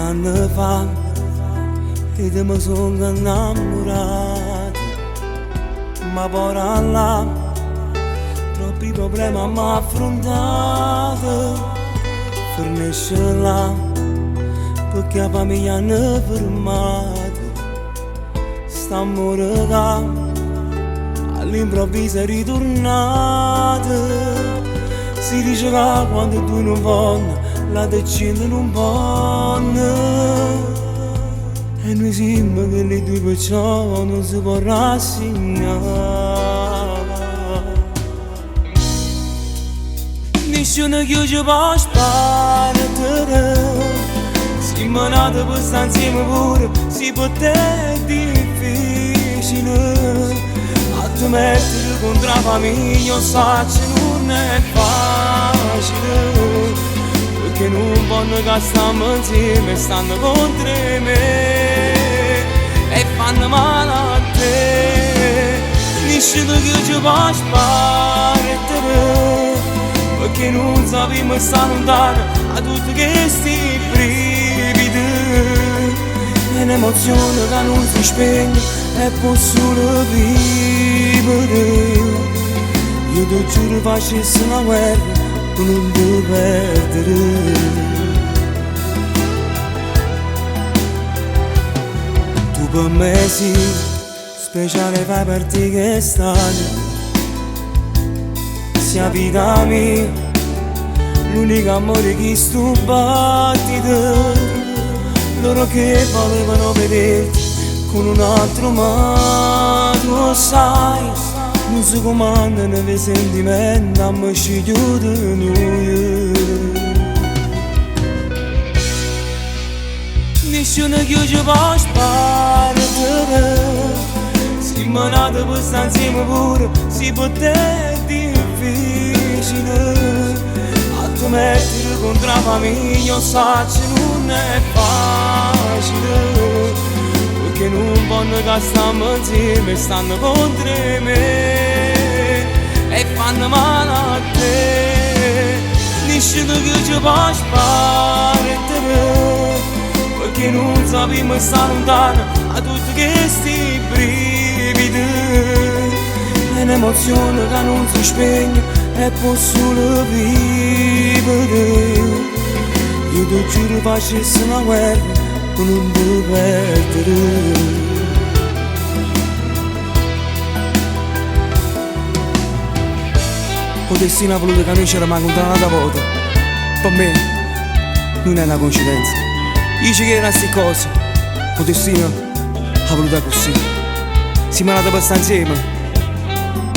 anni fa ed mi sono innamorato, ma poi là troppi problemi mi ha affrontato, finisce là perché la famiglia hanno fermato, st'amore che all'improvviso è ritornato. Si dice che quando tu non vuoi la decina non buona, e noi siamo quelli due perciò non si può rassegnare. Nessuno che ci può sparare, siamo nati per stare insieme pure si può è difficile, a te mettere contro la famiglia so che non è facile, perché non vogliono che stiamo insieme, stanno contro me e fanno male a te. Nessuno che ci può sparare, perché non sappiamo stare lontano a tutti questi brividi, è un'emozione che non si spegne e può solo vivere. Io ti giuro facessi una guerra per non ti perdere. Tu per me sì, speciale fai parte che stai, sia vita mia, l'unico amore che sto battito. Loro che volevano vederti con un altro, ma tu lo sai, non si comandano i sentimenti, ma ci chiudono noi. Nessuno che ci può sparare, siamo nati per stare insieme pure si può è difficile, a te mettere contro la famiglia so che non è facile, perché non vogliono che stiamo insieme, stanno contro me e fanno male a te. Nessuno che ci può sparare, perché non sappiamo stare lontano a tutti questi brividi, è un'emozione che non si spegne e può solo vivere. Io ti giuro facessi una guerra per non ti perdere. Il destino ha voluto che noi ci rimaniamo un'altra volta, per me non è una coincidenza. Io ci credo a queste cose, il destino ha voluto così. Siamo nati per stare insieme,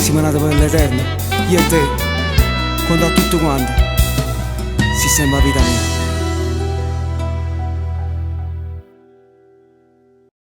siamo nati per l'eterno, io e te, quando a tutto quanto si sembra vita mia.